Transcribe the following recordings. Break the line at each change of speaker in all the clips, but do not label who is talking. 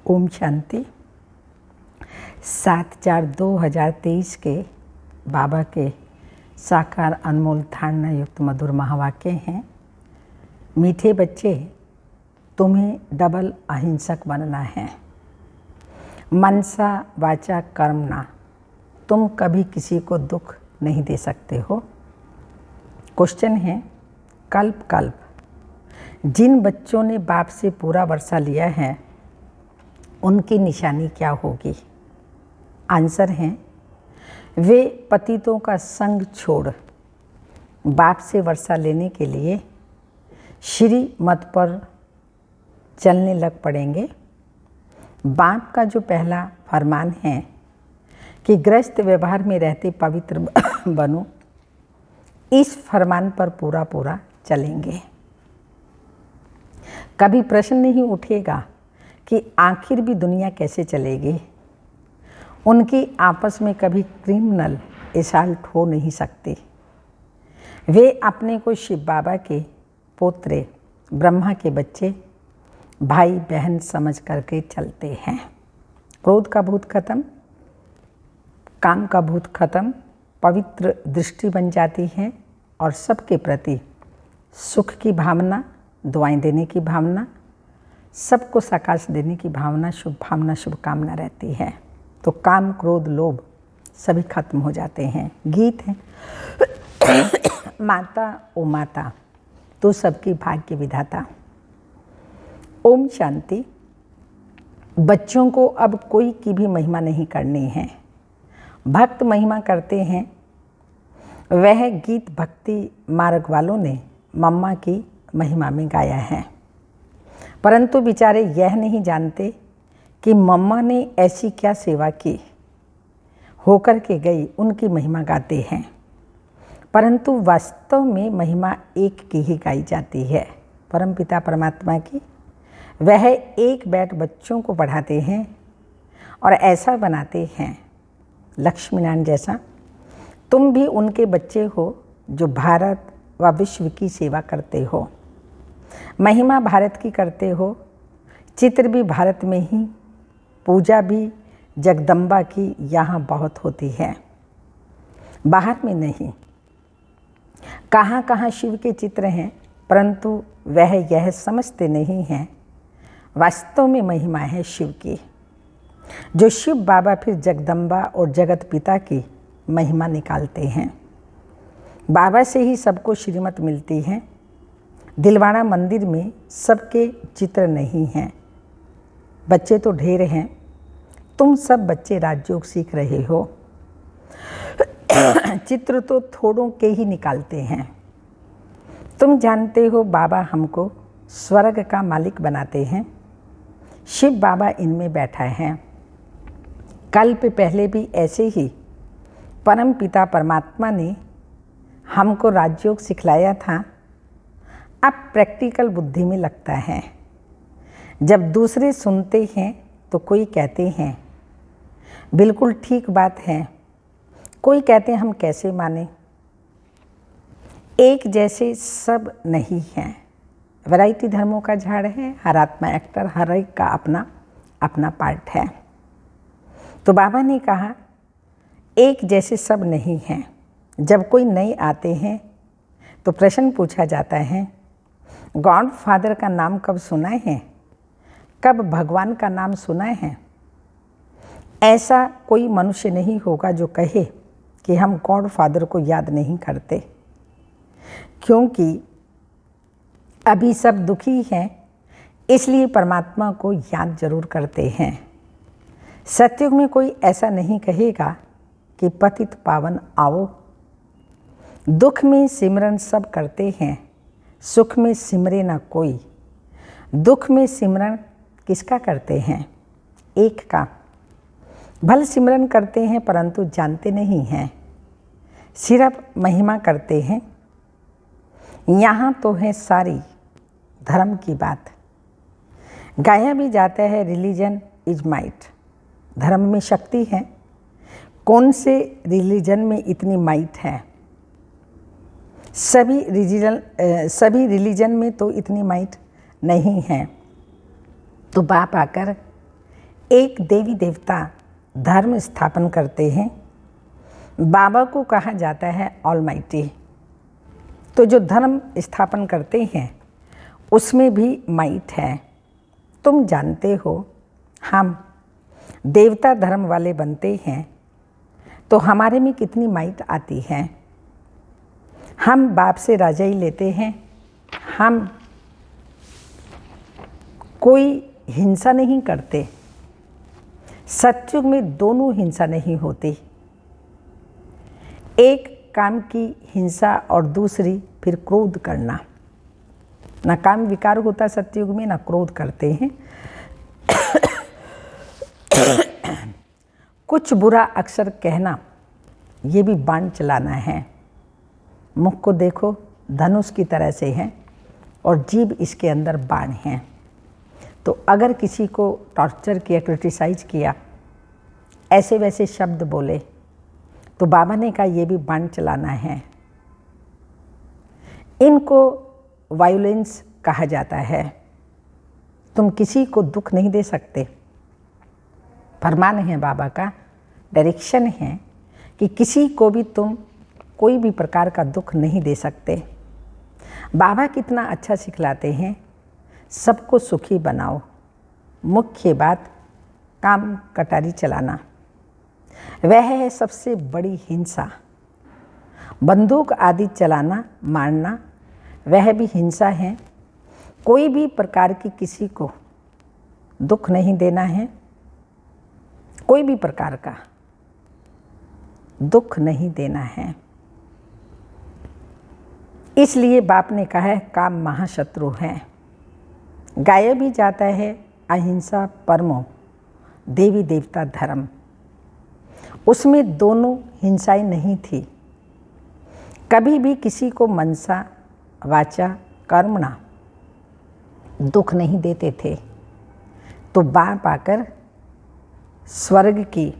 ओम शांति। 7/4/2023 के बाबा के साकार अनमोल धारणा युक्त मधुर महावाक्य हैं। मीठे बच्चे, तुम्हें डबल अहिंसक बनना है। मनसा वाचा कर्मणा, तुम कभी किसी को दुख नहीं दे सकते हो। क्वेश्चन है, कल्प कल्प जिन बच्चों ने बाप से पूरा वर्षा लिया है उनकी निशानी क्या होगी? आंसर है, वे पतितों का संग छोड़ बाप से वर्षा लेने के लिए श्री मत पर चलने लग पड़ेंगे। बाप का जो पहला फरमान है कि गृहस्थ व्यवहार में रहते पवित्र बनो, इस फरमान पर पूरा पूरा चलेंगे। कभी प्रश्न नहीं उठेगा कि आखिर भी दुनिया कैसे चलेगी। उनकी आपस में कभी क्रिमिनल एसाल्ट हो नहीं सकती। वे अपने को शिव बाबा के पोत्रे, ब्रह्मा के बच्चे, भाई बहन समझ करके चलते हैं। क्रोध का भूत खत्म, काम का भूत खत्म, पवित्र दृष्टि बन जाती है और सबके प्रति सुख की भावना, दुआएं देने की भावना, सबको सकाश देने की भावना, शुभकामना रहती है। तो काम, क्रोध, लोभ सभी खत्म हो जाते हैं। गीत है, माता ओ माता तू सबकी भाग्य विधाता। ओम शांति। बच्चों को अब कोई की भी महिमा नहीं करनी है। भक्त महिमा करते हैं। वह गीत भक्ति मार्ग वालों ने मम्मा की महिमा में गाया है, परंतु बेचारे यह नहीं जानते कि मम्मा ने ऐसी क्या सेवा की होकर के गई, उनकी महिमा गाते हैं। परंतु वास्तव में महिमा एक की ही गाई जाती है, परमपिता परमात्मा की। वह एक बैठ बच्चों को पढ़ाते हैं और ऐसा बनाते हैं लक्ष्मी नारायण जैसा। तुम भी उनके बच्चे हो जो भारत व विश्व की सेवा करते हो। महिमा भारत की करते हो, चित्र भी भारत में ही, पूजा भी जगदम्बा की यहाँ बहुत होती है, बाहर में नहीं। कहाँ कहाँ शिव के चित्र हैं, परंतु वह यह समझते नहीं हैं वास्तव में महिमा है शिव की। जो शिव बाबा फिर जगदम्बा और जगत पिता की महिमा निकालते हैं। बाबा से ही सबको श्रीमत मिलती है। दिलवाड़ा मंदिर में सबके चित्र नहीं हैं। बच्चे तो ढेर हैं। तुम सब बच्चे राजयोग सीख रहे हो। चित्र तो थोड़ों के ही निकालते हैं। तुम जानते हो बाबा हमको स्वर्ग का मालिक बनाते हैं। शिव बाबा इनमें बैठा है। कल्प पहले भी ऐसे ही परम पिता परमात्मा ने हमको राजयोग सिखलाया था। अब प्रैक्टिकल बुद्धि में लगता है। जब दूसरे सुनते हैं तो कोई कहते हैं बिल्कुल ठीक बात है, कोई कहते हैं हम कैसे माने। एक जैसे सब नहीं हैं। वैरायटी धर्मों का झाड़ है। हर आत्मा एक्टर, हर एक का अपना अपना पार्ट है। तो बाबा ने कहा एक जैसे सब नहीं हैं। जब कोई नए आते हैं तो प्रश्न पूछा जाता है, गॉड फादर का नाम कब सुना है? कब भगवान का नाम सुना है? ऐसा कोई मनुष्य नहीं होगा जो कहे कि हम गॉड फादर को याद नहीं करते, क्योंकि अभी सब दुखी हैं, इसलिए परमात्मा को याद जरूर करते हैं। सत्युग में कोई ऐसा नहीं कहेगा कि पतित पावन आओ। दुख में सिमरन सब करते हैं, सुख में सिमरे ना कोई। दुख में सिमरन किसका करते हैं? एक का। भल सिमरन करते हैं परंतु जानते नहीं हैं, सिर्फ महिमा करते हैं। यहाँ तो है सारी धर्म की बात। गाया भी जाता है रिलीजन इज माइट, धर्म में शक्ति है। कौन से रिलीजन में इतनी माइट है? सभी रिलीजन में तो इतनी माइट नहीं है। तो बाप आकर एक देवी देवता धर्म स्थापन करते हैं। बाबा को कहा जाता है ऑलमाइटी। तो जो धर्म स्थापन करते हैं उसमें भी माइट है। तुम जानते हो, हम देवता धर्म वाले बनते हैं तो हमारे में कितनी माइट आती है। हम बाप से राजा ही लेते हैं, हम कोई हिंसा नहीं करते। सतयुग में दोनों हिंसा नहीं होती, एक काम की हिंसा और दूसरी फिर क्रोध करना। ना काम विकार होता सतयुग में, ना क्रोध करते हैं। कुछ बुरा अक्षर कहना, ये भी बाण चलाना है। मुख को देखो, धनुष की तरह से है और जीभ इसके अंदर बाण है। तो अगर किसी को टॉर्चर किया, क्रिटिसाइज किया, ऐसे वैसे शब्द बोले, तो बाबा ने कहा ये भी बाण चलाना है। इनको वायलेंस कहा जाता है। तुम किसी को दुख नहीं दे सकते। फरमान है बाबा का, डायरेक्शन है कि किसी को भी तुम कोई भी प्रकार का दुख नहीं दे सकते। बाबा कितना अच्छा सिखलाते हैं, सबको सुखी बनाओ। मुख्य बात काम कटारी चलाना, वह है सबसे बड़ी हिंसा। बंदूक आदि चलाना, मारना, वह भी हिंसा है। कोई भी प्रकार की किसी को दुख नहीं देना है, कोई भी प्रकार का दुख नहीं देना है। इसलिए बाप ने कहा है काम महाशत्रु है। गायब ही जाता है अहिंसा परमो देवी देवता धर्म। उसमें दोनों हिंसाएं नहीं थी। कभी भी किसी को मनसा वाचा कर्मणा दुख नहीं देते थे। तो बाप आकर स्वर्ग की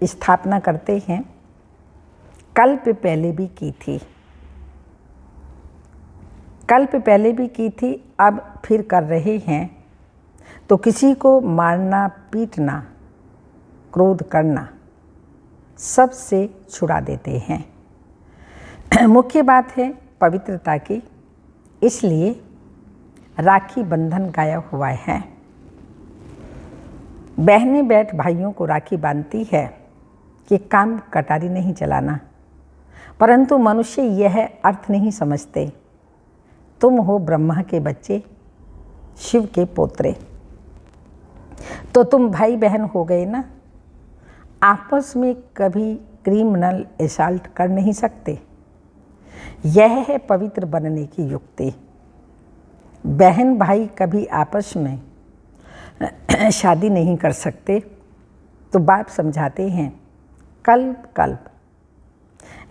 स्थापना करते हैं। कल्प पहले भी की थी, कल्प पहले भी की थी, अब फिर कर रहे हैं। तो किसी को मारना, पीटना, क्रोध करना सबसे छुड़ा देते हैं। मुख्य बात है पवित्रता की, इसलिए राखी बंधन गाया हुआ है। बहनें बैठ भाइयों को राखी बांधती है कि काम कटारी नहीं चलाना, परंतु मनुष्य यह अर्थ नहीं समझते। तुम हो ब्रह्मा के बच्चे, शिव के पोत्रे, तो तुम भाई बहन हो गए ना। आपस में कभी क्रिमिनल असॉल्ट कर नहीं सकते। यह है पवित्र बनने की युक्ति। बहन भाई कभी आपस में शादी नहीं कर सकते। तो बाप समझाते हैं कल्प कल्प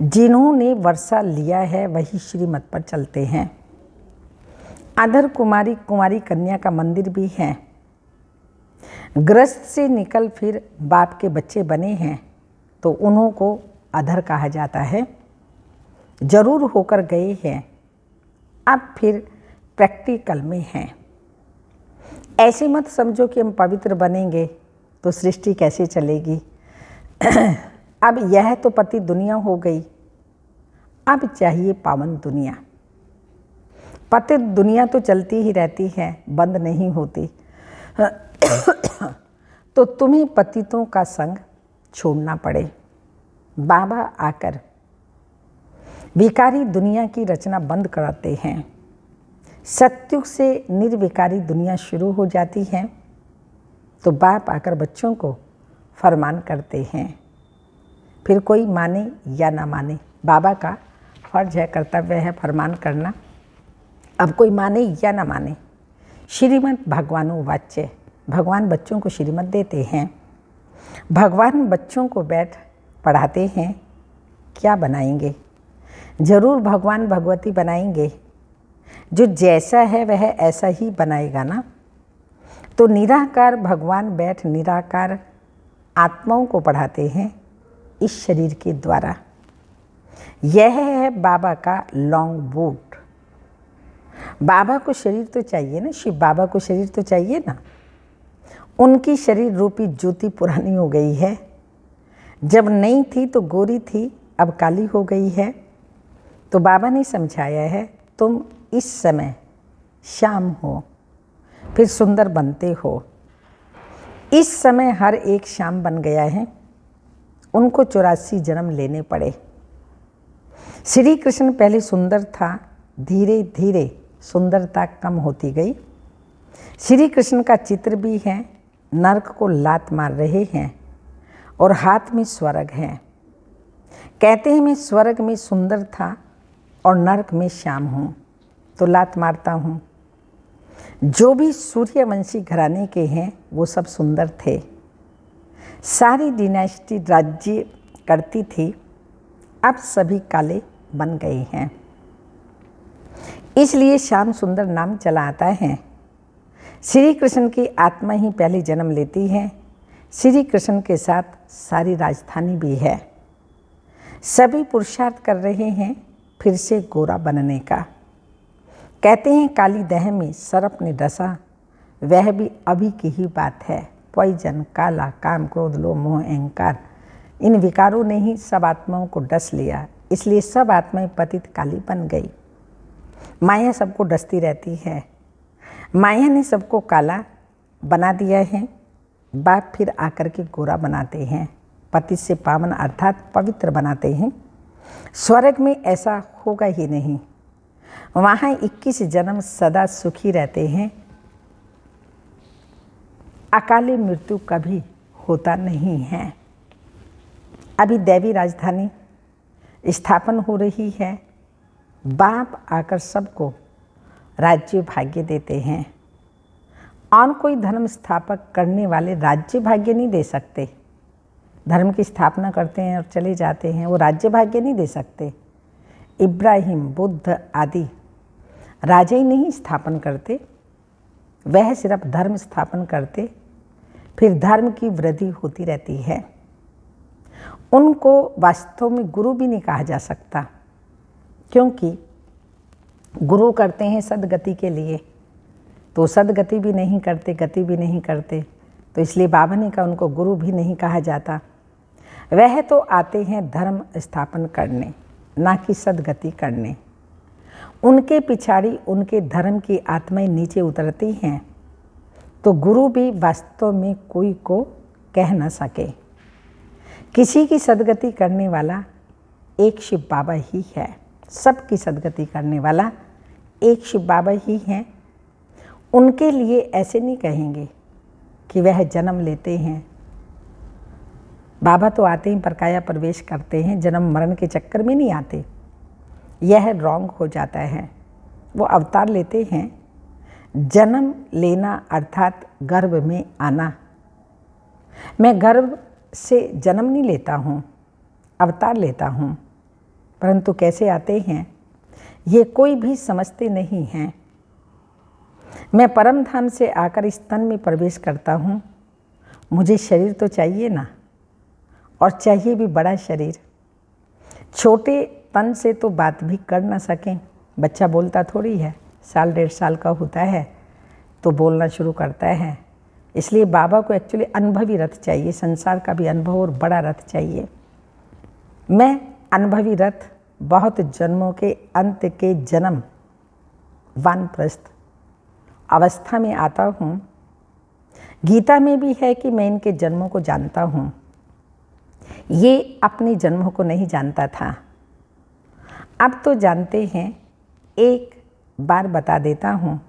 जिन्होंने वर्षा लिया है वही श्रीमत पर चलते हैं। अधर कुमारी कुमारी कन्या का मंदिर भी है। ग्रस्त से निकल फिर बाप के बच्चे बने हैं तो उन्हों को अधर कहा जाता है। जरूर होकर गए हैं, अब फिर प्रैक्टिकल में हैं। ऐसे मत समझो कि हम पवित्र बनेंगे तो सृष्टि कैसे चलेगी। अब यह तो पति दुनिया हो गई, अब चाहिए पावन दुनिया। पतित दुनिया तो चलती ही रहती है, बंद नहीं होती। तो तुम्हें पतितों का संग छोड़ना पड़े। बाबा आकर विकारी दुनिया की रचना बंद कराते हैं। सत्युग से निर्विकारी दुनिया शुरू हो जाती है। तो बाप आकर बच्चों को फरमान करते हैं। फिर कोई माने या ना माने, बाबा का फर्ज है, कर्तव्य है फरमान करना। अब कोई माने या ना माने, श्रीमद् भगवानो वाच्य, भगवान बच्चों को श्रीमत देते हैं। भगवान बच्चों को बैठ पढ़ाते हैं। क्या बनाएंगे? जरूर भगवान भगवती बनाएंगे। जो जैसा है वह ऐसा ही बनाएगा ना। तो निराकार भगवान बैठ निराकार आत्माओं को पढ़ाते हैं इस शरीर के द्वारा। यह है बाबा का लॉन्ग बोट। बाबा को शरीर तो चाहिए ना, शिव बाबा को शरीर तो चाहिए ना। उनकी शरीर रूपी ज्योति पुरानी हो गई है। जब नई थी तो गोरी थी, अब काली हो गई है। तो बाबा ने समझाया है, तुम इस समय शाम हो, फिर सुंदर बनते हो। इस समय हर एक शाम बन गया है। उनको 84 जन्म लेने पड़े। श्री कृष्ण पहले सुंदर था, धीरे धीरे सुंदरता कम होती गई। श्री कृष्ण का चित्र भी है, नरक को लात मार रहे हैं और हाथ में स्वर्ग है। कहते हैं मैं स्वर्ग में सुंदर था और नरक में श्याम हूँ, तो लात मारता हूँ। जो भी सूर्यवंशी घराने के हैं वो सब सुंदर थे। सारी डिनास्टी राज्य करती थी, अब सभी काले बन गए हैं। इसलिए श्याम सुंदर नाम चला आता है। श्री कृष्ण की आत्मा ही पहले जन्म लेती है। श्री कृष्ण के साथ सारी राजधानी भी है। सभी पुरुषार्थ कर रहे हैं फिर से गोरा बनने का। कहते हैं काली दह में सर्प ने डसा, वह भी अभी की ही बात है। पॉइजन, काला, काम, क्रोध, लोभ, मोह, अहंकार, इन विकारों ने ही सब आत्माओं को डस लिया। इसलिए सब आत्माएं पतित काली बन गई। माया सबको डसती रहती है। माया ने सबको काला बना दिया है। बाप फिर आकर के गोरा बनाते हैं, पतित से पावन अर्थात पवित्र बनाते हैं। स्वर्ग में ऐसा होगा ही नहीं। वहाँ 21 जन्म सदा सुखी रहते हैं। अकाली मृत्यु कभी होता नहीं है। अभी दैवी राजधानी स्थापन हो रही है। बाप आकर सबको राज्य भाग्य देते हैं। और कोई धर्म स्थापक करने वाले राज्य भाग्य नहीं दे सकते। धर्म की स्थापना करते हैं और चले जाते हैं, वो राज्य भाग्य नहीं दे सकते। इब्राहिम, बुद्ध आदि राजा ही नहीं स्थापन करते, वह सिर्फ धर्म स्थापन करते, फिर धर्म की वृद्धि होती रहती है। उनको वास्तव में गुरु भी नहीं कहा जा सकता, क्योंकि गुरु करते हैं सदगति के लिए, तो सदगति भी नहीं करते, गति भी नहीं करते, तो इसलिए बाबा ने कहा उनको गुरु भी नहीं कहा जाता। वह तो आते हैं धर्म स्थापन करने, ना कि सदगति करने। उनके पिछाड़ी उनके धर्म की आत्माएं नीचे उतरती हैं, तो गुरु भी वास्तव में कोई को कह न सके। किसी की सदगति करने वाला एक शिव बाबा ही है। सबकी सदगति करने वाला एक शिव बाबा ही हैं। उनके लिए ऐसे नहीं कहेंगे कि वह जन्म लेते हैं। बाबा तो आते ही परकाया प्रवेश करते हैं, जन्म मरण के चक्कर में नहीं आते। यह रॉन्ग हो जाता है। वो अवतार लेते हैं। जन्म लेना अर्थात गर्भ में आना। मैं गर्भ से जन्म नहीं लेता हूँ, अवतार लेता हूँ। परंतु कैसे आते हैं ये कोई भी समझते नहीं हैं। मैं परम धाम से आकर इस तन में प्रवेश करता हूँ। मुझे शरीर तो चाहिए ना, और चाहिए भी बड़ा शरीर। छोटे तन से तो बात भी कर ना सकें। बच्चा बोलता थोड़ी है, साल 1.5 साल का होता है तो बोलना शुरू करता है। इसलिए बाबा को एक्चुअली अनुभवी रथ चाहिए, संसार का भी अनुभव और बड़ा रथ चाहिए। मैं अनुभवी रथ बहुत जन्मों के अंत के जन्म वानप्रस्थ अवस्था में आता हूँ। गीता में भी है कि मैं इनके जन्मों को जानता हूँ। ये अपने जन्मों को नहीं जानता था, अब तो जानते हैं। एक बार बता देता हूँ।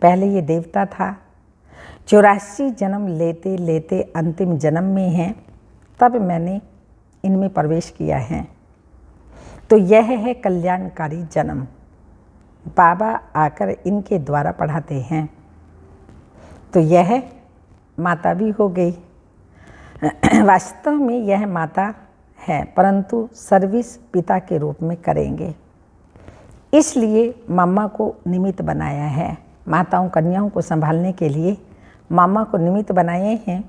पहले ये देवता था, 84 जन्म लेते लेते अंतिम जन्म में हैं, तब मैंने इनमें प्रवेश किया है। तो यह है कल्याणकारी जन्म। बाबा आकर इनके द्वारा पढ़ाते हैं। तो यह माता भी हो गई। वास्तव में यह माता है, परंतु सर्विस पिता के रूप में करेंगे। इसलिए मामा को निमित्त बनाया है। माताओं कन्याओं को संभालने के लिए मामा को निमित्त बनाए हैं।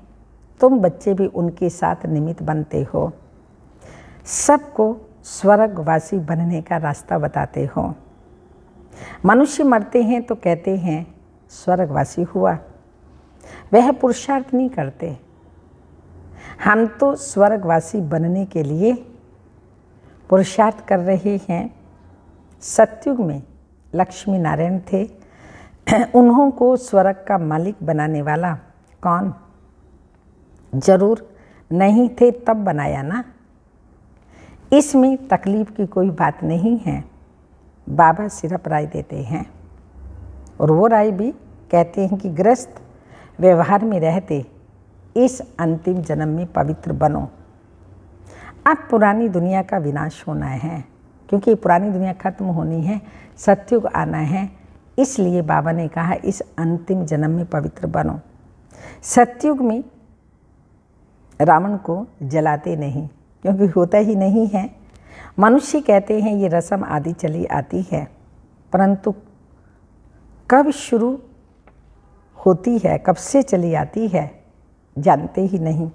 तुम बच्चे भी उनके साथ निमित्त बनते हो। सबको स्वर्गवासी बनने का रास्ता बताते हो। मनुष्य मरते हैं तो कहते हैं स्वर्गवासी हुआ। वह पुरुषार्थ नहीं करते। हम तो स्वर्गवासी बनने के लिए पुरुषार्थ कर रहे हैं। सतयुग में लक्ष्मी नारायण थे, उन्हों को स्वर्ग का मालिक बनाने वाला कौन? जरूर नहीं थे तब बनाया ना। इसमें तकलीफ की कोई बात नहीं है। बाबा सिर्फ राय देते हैं, और वो राय भी कहते हैं कि गृहस्थ व्यवहार में रहते इस अंतिम जन्म में पवित्र बनो। अब पुरानी दुनिया का विनाश होना है, क्योंकि पुरानी दुनिया खत्म होनी है, सतयुग आना है। इसलिए बाबा ने कहा इस अंतिम जन्म में पवित्र बनो। सतयुग में रावण को जलाते नहीं, क्योंकि होता ही नहीं है। मनुष्य कहते हैं ये रस्म आदि चली आती है, परंतु कब शुरू होती है, कब से चली आती है, जानते ही नहीं।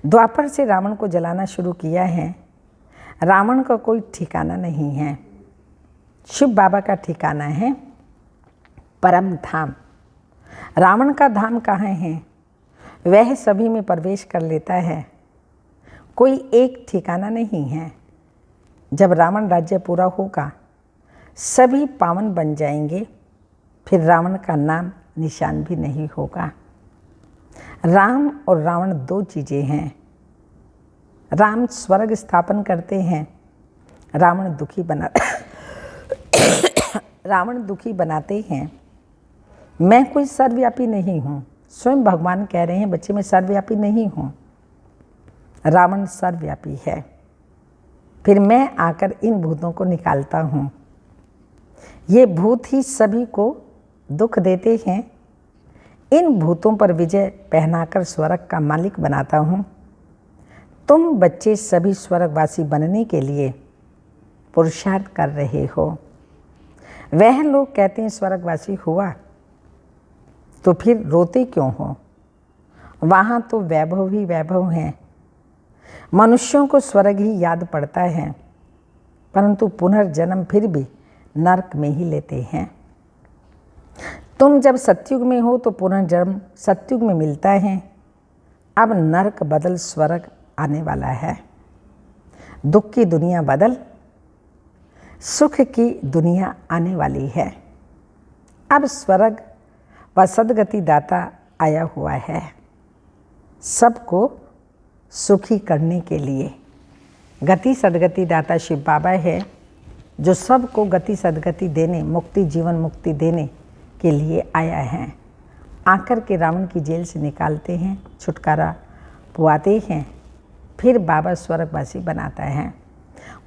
द्वापर से रावण को जलाना शुरू किया है। रावण का कोई ठिकाना नहीं है। शिव बाबा का ठिकाना है परम धाम। रावण का धाम कहाँ है? वह सभी में प्रवेश कर लेता है, कोई एक ठिकाना नहीं है। जब रावण राज्य पूरा होगा, सभी पावन बन जाएंगे, फिर रावण का नाम निशान भी नहीं होगा। राम और रावण दो चीज़ें हैं। राम स्वर्ग स्थापन करते हैं, रावण दुखी बनाते हैं। मैं कोई सर्वव्यापी नहीं हूँ। स्वयं भगवान कह रहे हैं बच्चे मैं सर्वव्यापी नहीं हूँ, रावण सर्वव्यापी है। फिर मैं आकर इन भूतों को निकालता हूँ। ये भूत ही सभी को दुख देते हैं। इन भूतों पर विजय पहनाकर स्वर्ग का मालिक बनाता हूँ। तुम बच्चे सभी स्वर्गवासी बनने के लिए पुरुषार्थ कर रहे हो। वह लोग कहते हैं स्वर्गवासी हुआ, तो फिर रोते क्यों हो? वहाँ तो वैभव ही वैभव हैं। मनुष्यों को स्वर्ग ही याद पड़ता है, परंतु पुनर्जन्म फिर भी नरक में ही लेते हैं। तुम जब सतयुग में हो तो पुनर्जन्म सतयुग में मिलता है। अब नरक बदल स्वर्ग आने वाला है। दुख की दुनिया बदल सुख की दुनिया आने वाली है। अब स्वर्ग व सदगति दाता आया हुआ है, सबको सुखी करने के लिए। गति सदगति दाता शिव बाबा है, जो सबको गति सदगति देने, मुक्ति जीवन मुक्ति देने के लिए आया है। आकर के रावण की जेल से निकालते हैं, छुटकारा पुआते हैं, फिर बाबा स्वर्गवासी बनाता है।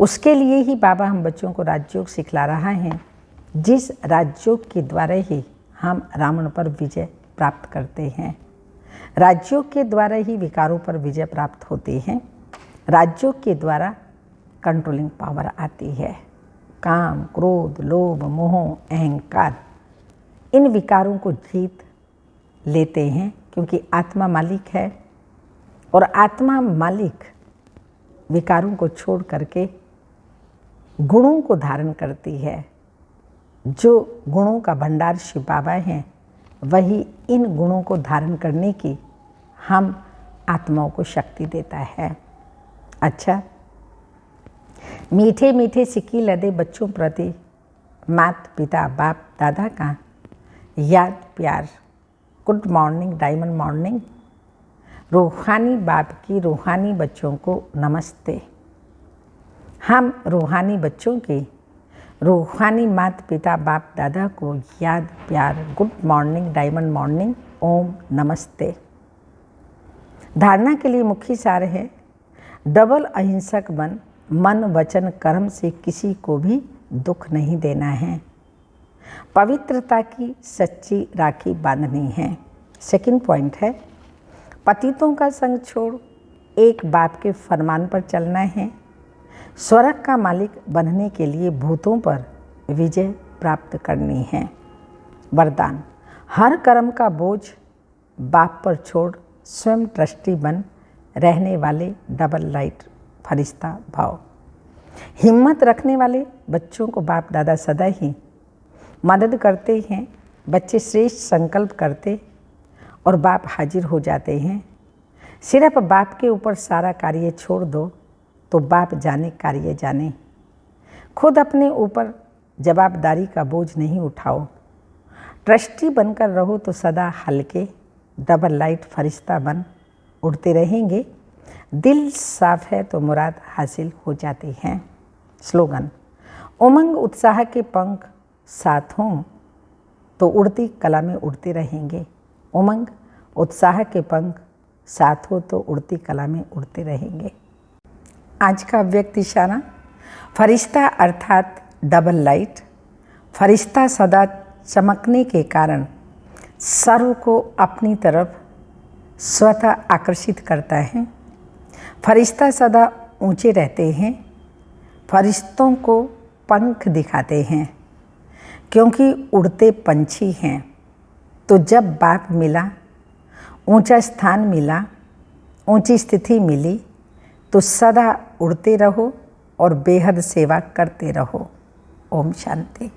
उसके लिए ही बाबा हम बच्चों को राजयोग सिखला रहा है, जिस राजयोग के द्वारा ही हम रावण पर विजय प्राप्त करते हैं। राजयोग के द्वारा ही विकारों पर विजय प्राप्त होती है। राजयोग के द्वारा कंट्रोलिंग पावर आती है। काम, क्रोध, लोभ, मोह, अहंकार, इन विकारों को जीत लेते हैं, क्योंकि आत्मा मालिक है। और आत्मा मालिक विकारों को छोड़ करके गुणों को धारण करती है। जो गुणों का भंडार शिव बाबा हैं, वही इन गुणों को धारण करने की हम आत्माओं को शक्ति देता है। अच्छा, मीठे मीठे सिक्की लदे बच्चों प्रति माता पिता बाप दादा का याद प्यार। Good morning, diamond morning. रूहानी बाप की रूहानी बच्चों को नमस्ते। हम रूहानी बच्चों के रूहानी माता पिता बाप दादा को याद प्यार, गुड मॉर्निंग, डायमंड मॉर्निंग, ओम नमस्ते। धारणा के लिए मुख्य सार है डबल अहिंसक बन, मन वचन कर्म से किसी को भी दुख नहीं देना है। पवित्रता की सच्ची राखी बांधनी है। सेकंड पॉइंट है पतितों का संग छोड़, एक बाप के फरमान पर चलना है। स्वर्ग का मालिक बनने के लिए भूतों पर विजय प्राप्त करनी है। वरदान, हर कर्म का बोझ बाप पर छोड़ स्वयं ट्रस्टी बन रहने वाले डबल लाइट फरिश्ता भाव। हिम्मत रखने वाले बच्चों को बाप दादा सदा ही मदद करते हैं। बच्चे श्रेष्ठ संकल्प करते और बाप हाजिर हो जाते हैं। सिर्फ बाप के ऊपर सारा कार्य छोड़ दो तो बाप जाने कार्य जाने। खुद अपने ऊपर जवाबदारी का बोझ नहीं उठाओ। ट्रस्टी बनकर रहो तो सदा हल्के डबल लाइट फरिश्ता बन उड़ते रहेंगे। दिल साफ है तो मुराद हासिल हो जाती हैं। स्लोगन: उमंग उत्साह के पंख साथ हों तो उड़ती कला में उड़ते रहेंगे। उमंग उत्साह के पंख साथ हो तो उड़ती कला में उड़ते रहेंगे। आज का व्यक्त इशारा: फरिश्ता अर्थात डबल लाइट। फरिश्ता सदा चमकने के कारण सर्व को अपनी तरफ स्वतः आकर्षित करता है। फरिश्ता सदा ऊंचे रहते हैं। फरिश्तों को पंख दिखाते हैं क्योंकि उड़ते पंछी हैं। तो जब बाप मिला, ऊंचा स्थान मिला, ऊंची स्थिति मिली तो सदा उड़ते रहो और बेहद सेवा करते रहो। ओम शांति।